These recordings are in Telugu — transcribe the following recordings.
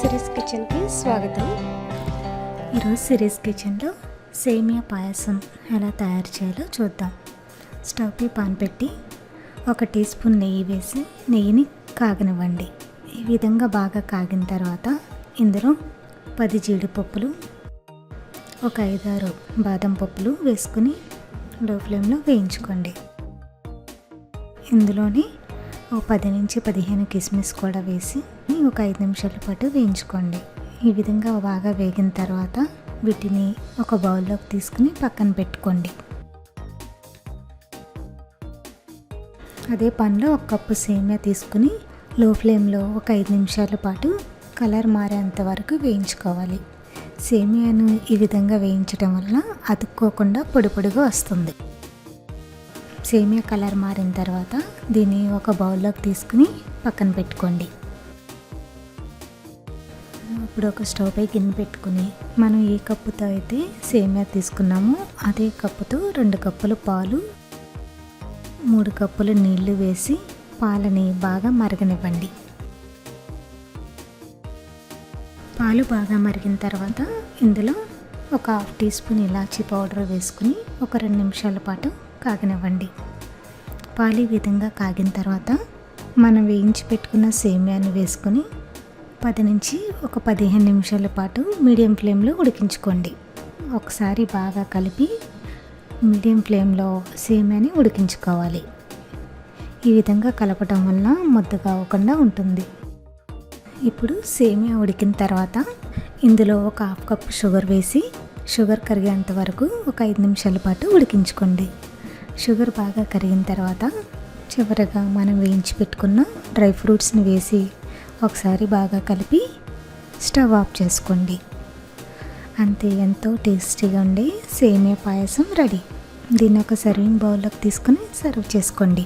సిరీస్ కిచెన్కి స్వాగతం. ఈరోజు సిరీస్ కిచెన్లో సేమియా పాయసం ఎలా తయారు చేయాలో చూద్దాం. స్టవ్పై పాన్ పెట్టి 1 టీ స్పూన్ నెయ్యి వేసి నెయ్యిని కాగనివ్వండి. ఈ విధంగా బాగా కాగిన తర్వాత ఇందులో 10 జీడిపప్పులు, ఒక 5-6 బాదం పప్పులు వేసుకుని లో ఫ్లేమ్లో వేయించుకోండి. ఇందులోని 10 నుంచి 15 కిస్మిస్ కూడా వేసి ఒక 5 నిమిషాల పాటు వేయించుకోండి. ఈ విధంగా బాగా వేగిన తర్వాత వీటిని ఒక బౌల్లోకి తీసుకుని పక్కన పెట్టుకోండి. అదే పాన్లో 1 కప్పు సేమియా తీసుకుని లో ఫ్లేమ్లో ఒక 5 నిమిషాల పాటు కలర్ మారేంత వరకు వేయించుకోవాలి. సేమియాను ఈ విధంగా వేయించడం వల్ల అతుక్కోకుండా పొడి పొడిగా వస్తుంది. సేమియా కలర్ మారిన తర్వాత దీన్ని ఒక బౌల్లోకి తీసుకుని పక్కన పెట్టుకోండి. ఇప్పుడు ఒక స్టవ్ పై గిన్నె పెట్టుకుని మనం ఏ కప్పుతో అయితే సేమియా తీసుకున్నామో అదే కప్పుతో 2 కప్పులు పాలు, 3 కప్పులు నీళ్లు వేసి పాలని బాగా మరగనివ్వండి. పాలు బాగా మరిగిన తర్వాత ఇందులో ఒక 1/2 టీ స్పూన్ ఇలాచీ పౌడర్ వేసుకుని ఒక 2 నిమిషాల పాటు కాగనివ్వండి. పాలు ఈ విధంగా కాగిన తర్వాత మనం వేయించి పెట్టుకున్న సేమియాని వేసుకొని 10 నుంచి ఒక 15 నిమిషాల పాటు మీడియం ఫ్లేమ్లో ఉడికించుకోండి. ఒకసారి బాగా కలిపి మీడియం ఫ్లేమ్లో సేమియాని ఉడికించుకోవాలి. ఈ విధంగా కలపటం వల్ల ముద్దగా అవ్వకుండా ఉంటుంది. ఇప్పుడు సేమియా ఉడికిన తర్వాత ఇందులో ఒక 1/2 కప్పు షుగర్ వేసి షుగర్ కరిగేంత వరకు ఒక 5 నిమిషాల పాటు ఉడికించుకోండి. షుగర్ బాగా కరిగిన తర్వాత చివరగా మనం వేయించి పెట్టుకున్న డ్రై ఫ్రూట్స్ని వేసి ఒకసారి బాగా కలిపి స్టవ్ ఆఫ్ చేసుకోండి. అంతే, ఎంతో టేస్టీగా ఉండే సేమియా పాయసం రెడీ. దీన్ని ఒక సర్వింగ్ బౌల్లోకి తీసుకుని సర్వ్ చేసుకోండి.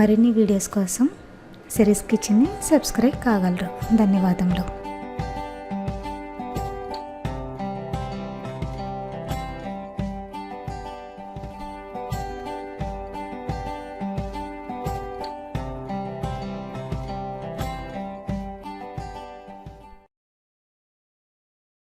మరిన్ని వీడియోస్ కోసం సిరీస్ కిచెన్ని సబ్స్క్రైబ్ కాగలరు. ధన్యవాదములు.